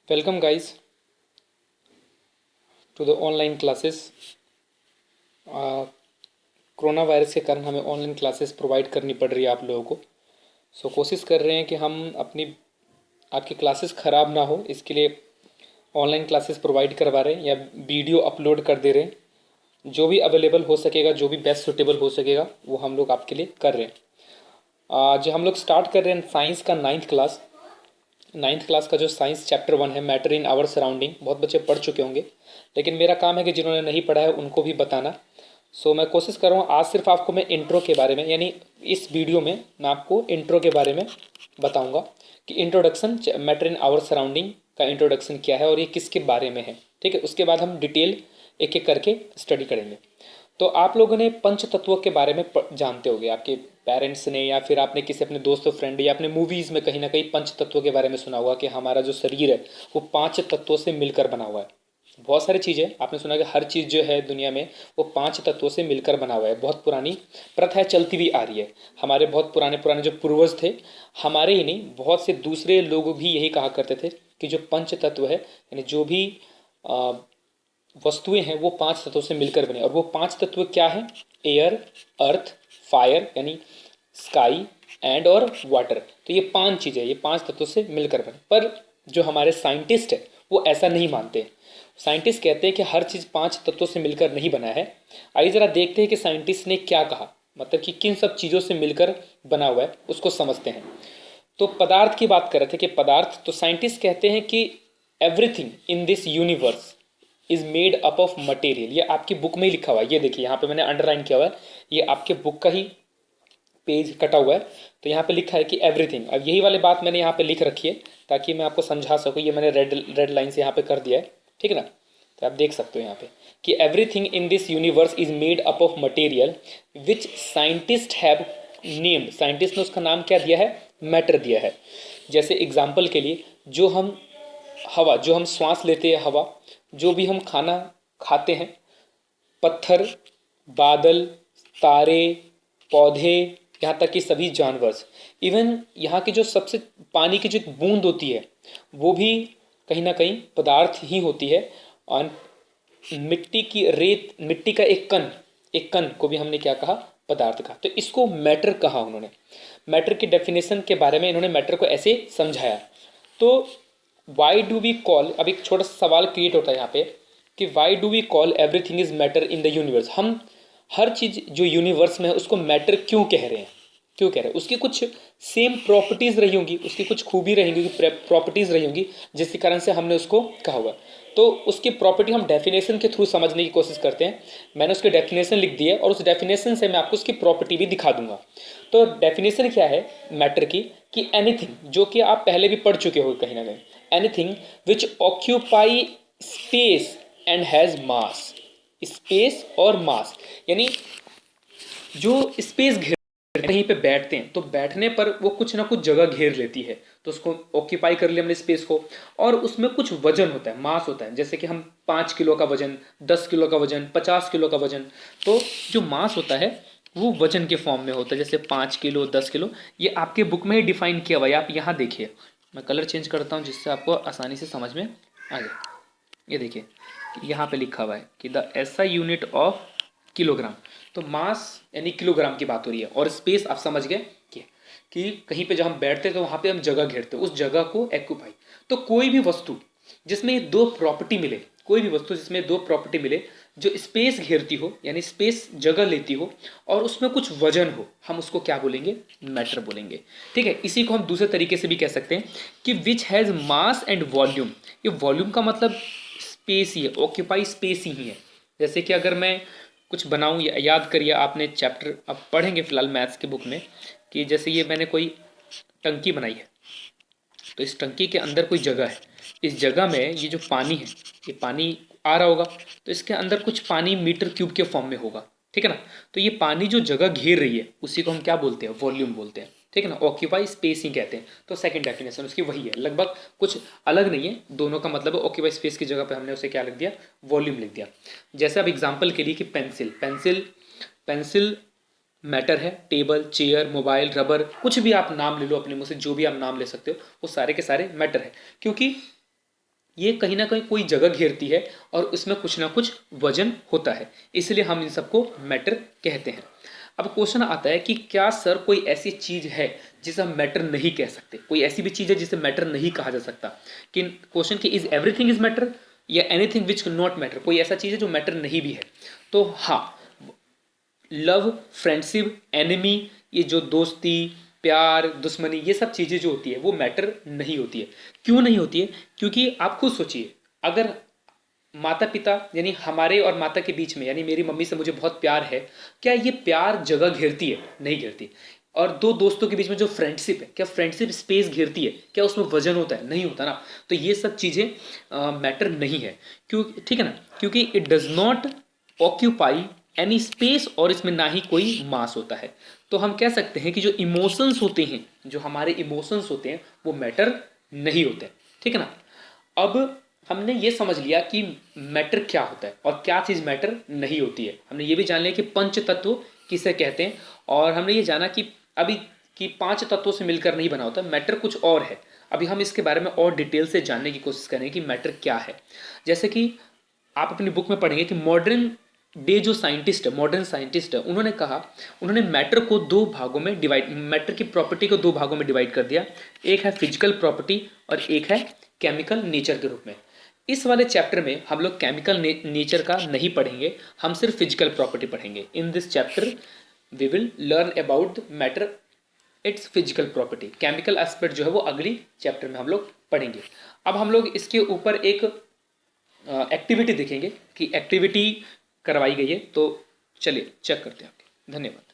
Welcome guys to the online classes. Corona virus के कारण हमें ऑनलाइन क्लासेस प्रोवाइड करनी पड़ रही है आप लोगों को। कोशिश कर रहे हैं कि हम अपनी आपकी क्लासेस ख़राब ना हो, इसके लिए ऑनलाइन क्लासेस प्रोवाइड करवा रहे हैं या वीडियो अपलोड कर दे रहे हैं। जो भी अवेलेबल हो सकेगा, जो भी बेस्ट सुटेबल हो सकेगा, वो हम लोग आपके लिए कर रहे हैं। आज हम लोग स्टार्ट कर रहे हैं साइंस का नाइन्थ क्लास का जो साइंस चैप्टर 1 है, मैटर इन आवर सराउंडिंग। बहुत बच्चे पढ़ चुके होंगे, लेकिन मेरा काम है कि जिन्होंने नहीं पढ़ा है उनको भी बताना। मैं कोशिश कर रहा हूँ आज सिर्फ आपको मैं इंट्रो के बारे में, यानी इस वीडियो में मैं आपको इंट्रो के बारे में बताऊंगा कि introduction matter in our surrounding का इंट्रोडक्शन क्या है और ये किसके बारे में है। ठीक है, उसके बाद हम डिटेल एक एक करके स्टडी करेंगे। तो आप लोगों ने पंच तत्वों के बारे में जानते होंगे, आपके पेरेंट्स ने या फिर आपने किसी अपने दोस्त फ्रेंड या अपने मूवीज़ में कहीं ना कहीं पंच तत्वों के बारे में सुना होगा कि हमारा जो शरीर है वो 5 तत्वों से मिलकर बना हुआ है। बहुत सारी चीज़ें आपने सुना कि हर चीज़ जो है दुनिया में वो 5 तत्वों से मिलकर बना हुआ है। बहुत पुरानी प्रथा है, चलती हुई आ रही है। हमारे बहुत पुराने पुराने जो पूर्वज थे, हमारे ही नहीं बहुत से दूसरे लोग भी यही कहा करते थे कि जो पंच तत्व है, यानी जो भी वस्तुएं हैं वो 5 तत्वों से मिलकर बने। और वो 5 तत्व क्या है? एयर, अर्थ, फायर यानी स्काई, एंड और वाटर। तो ये 5 चीज़ें, ये 5 तत्वों से मिलकर बने। पर जो हमारे साइंटिस्ट है वो ऐसा नहीं मानते। साइंटिस्ट कहते हैं कि हर चीज़ 5 तत्वों से मिलकर नहीं बना है। आइए ज़रा देखते हैं कि साइंटिस्ट ने क्या कहा, मतलब कि किन सब चीज़ों से मिलकर बना हुआ है, उसको समझते हैं। तो पदार्थ की बात कर रहे थे कि पदार्थ, तो साइंटिस्ट कहते हैं कि everything in this universe is made up of material. ये आपकी बुक में ही लिखा हुआ है, ये देखिए यहाँ पे मैंने अंडरलाइन किया हुआ है, ये आपके बुक का ही पेज कटा हुआ है। तो यहाँ पे लिखा है कि एवरीथिंग। अब यही वाली बात मैंने यहाँ पे लिख रखी है ताकि मैं आपको समझा सकूँ। ये मैंने रेड लाइन से यहाँ पे कर दिया है, ठीक है ना। तो आप देख सकते हो यहाँ पे कि everything in this universe is made up of material which scientist have named. Scientist ने उसका नाम क्या दिया है? मैटर दिया है। जैसे एग्जाम्पल के लिए, जो हम हवा, जो हम श्वास लेते हैं हवा, जो भी हम खाना खाते हैं, पत्थर, बादल, तारे, पौधे, यहाँ तक कि सभी जानवर, इवन यहाँ की जो सबसे पानी की जो एक बूंद होती है वो भी कहीं ना कहीं पदार्थ ही होती है। और मिट्टी की रेत, मिट्टी का एक कण को भी हमने क्या कहा? पदार्थ कहा। तो इसको मैटर कहा उन्होंने। मैटर की डेफिनेशन के बारे में इन्होंने मैटर को ऐसे समझाया। तो वाई डू वी कॉल, अब एक छोटा सा सवाल क्रिएट होता है यहाँ पे कि why do we call everything is matter in the universe. हम हर चीज़ जो यूनिवर्स में है उसको मैटर क्यों कह रहे हैं? क्यों कह रहे हैं? उसकी कुछ सेम प्रॉपर्टीज़ रही होंगी, उसकी कुछ खूबी रहेंगी, प्रॉपर्टीज़ रही होंगी जिसके कारण से हमने उसको कहा हुआ। तो उसकी प्रॉपर्टी हम डेफिनेशन के थ्रू समझने की कोशिश करते हैं। मैंने उसकी डेफिनेशन लिख दी है और उस डेफिनेशन से मैं आपको उसकी प्रॉपर्टी भी दिखा दूंगा। तो डेफिनेशन क्या है मैटर की? कि एनीथिंग, जो कि आप पहले भी पढ़ चुके हो कहीं ना कहीं, anything which occupy space and has mass. Space और मास, यानी जो स्पेस घेर, कहीं पे बैठते हैं तो बैठने पर वो कुछ ना कुछ जगह घेर लेती है, तो उसको ऑक्यूपाई कर लिया हमने स्पेस को। और उसमें कुछ वजन होता है, मास होता है। जैसे कि हम 5 किलो का वजन, 10 किलो का वजन, 50 किलो का वजन। तो जो मास होता है वो वजन के फॉर्म में होता है, जैसे 5 किलो, 10 किलो। ये आपके बुक में ही डिफाइन किया हुआ है, आप यहाँ देखिए। मैं कलर चेंज करता हूँ जिससे आपको आसानी से समझ में आ जाए। ये देखिए यहाँ पे लिखा हुआ है कि the SI unit of kilogram. तो मास यानी किलोग्राम की बात हो रही है। और स्पेस आप समझ गए कि कहीं पे जब हम बैठते हैं तो वहाँ पे हम जगह घेरते हैं, उस जगह को एक्यूपाई। तो कोई भी वस्तु जिसमें ये दो प्रॉपर्टी मिले, कोई भी वस्तु जिसमें दो प्रॉपर्टी मिले, जो स्पेस घेरती हो यानी स्पेस जगह लेती हो और उसमें कुछ वजन हो, हम उसको क्या बोलेंगे? मैटर बोलेंगे। ठीक है, इसी को हम दूसरे तरीके से भी कह सकते हैं कि which has mass and volume. ये वॉल्यूम का मतलब स्पेस ही है, ऑक्यूपाई स्पेस ही है। जैसे कि अगर मैं कुछ बनाऊं, याद करिए आपने चैप्टर अब पढ़ेंगे फिलहाल मैथ्स की बुक में, कि जैसे ये मैंने कोई टंकी बनाई है, तो इस टंकी के अंदर कोई जगह है। इस जगह में ये जो पानी है, ये पानी आ रहा होगा, तो इसके अंदर कुछ पानी मीटर क्यूब के फॉर्म में होगा, ठीक है ना। तो ये पानी जो जगह घेर रही है उसी को हम क्या बोलते हैं? वॉल्यूम बोलते हैं, ठीक है ना। ऑक्यूपाई स्पेस ही कहते हैं। तो सेकंड डेफिनेशन उसकी वही है, लगभग कुछ अलग नहीं है, दोनों का मतलब है। ऑक्यूपाई स्पेस की जगह पे हमने उसे क्या लिख दिया? वॉल्यूम लिख दिया। जैसे अब एग्जाम्पल के लिए कि पेंसिल, पेंसिल पेंसिल मैटर है। टेबल, चेयर, मोबाइल, रबर, कुछ भी आप नाम ले लो अपने मुंह से, जो भी आप नाम ले सकते हो, वो सारे के सारे मैटर है। क्योंकि ये कहीं ना कहीं कोई जगह घेरती है और उसमें कुछ ना कुछ वजन होता है, इसलिए हम इन सबको मैटर कहते हैं। अब क्वेश्चन आता है कि क्या सर कोई ऐसी चीज है जिसे हम मैटर नहीं कह सकते, कोई ऐसी भी चीज है जिसे मैटर नहीं कहा जा सकता, कि क्वेश्चन कि इज एवरीथिंग इज मैटर या एनीथिंग विच नॉट मैटर, कोई ऐसा चीज है जो मैटर नहीं भी है। तो हाँ, लव, फ्रेंडशिप, एनिमी, ये जो दोस्ती, प्यार, दुश्मनी, ये सब चीज़ें जो होती है वो मैटर नहीं होती है। क्यों नहीं होती है? क्योंकि आप खुद सोचिए, अगर माता पिता यानी हमारे और माता के बीच में, यानी मेरी मम्मी से मुझे बहुत प्यार है, क्या ये प्यार जगह घेरती है? नहीं घेरती। और दो दोस्तों के बीच में जो फ्रेंडशिप है, क्या फ्रेंडशिप स्पेस घेरती है? क्या उसमें वजन होता है? नहीं होता ना। तो ये सब चीज़ें मैटर नहीं है। क्यों? ठीक है ना, क्योंकि it does not occupy any space और इसमें ना ही कोई मास होता है। तो हम कह सकते हैं कि जो इमोशंस होते हैं, जो हमारे इमोशंस होते हैं, वो मैटर नहीं होते। ठीक है ना। अब हमने ये समझ लिया कि मैटर क्या होता है और क्या चीज़ मैटर नहीं होती है। हमने ये भी जान लिया कि पंच तत्व किसे कहते हैं, और हमने ये जाना कि अभी कि पांच तत्वों से मिलकर नहीं बना होता, मैटर कुछ और है। अभी हम इसके बारे में और डिटेल से जानने की कोशिश करेंगे कि मैटर क्या है। जैसे कि आप अपनी बुक में पढ़ेंगे कि मॉडर्न डे जो साइंटिस्ट है, मॉडर्न साइंटिस्ट है, उन्होंने कहा, उन्होंने मैटर को दो भागों में डिवाइड, मैटर की प्रॉपर्टी को दो भागों में डिवाइड कर दिया। एक है फिजिकल प्रॉपर्टी और एक है केमिकल नेचर के रूप में। इस वाले चैप्टर में हम लोग केमिकल नेचर का नहीं पढ़ेंगे, हम सिर्फ फिजिकल प्रॉपर्टी पढ़ेंगे। In this chapter we will learn about matter, it's physical property. Chemical aspect जो है वो अगली चैप्टर में हम लोग पढ़ेंगे। अब हम लोग इसके ऊपर एक एक्टिविटी देखेंगे कि एक्टिविटी करवाई गई है, तो चलिए चेक करते हैं। धन्यवाद।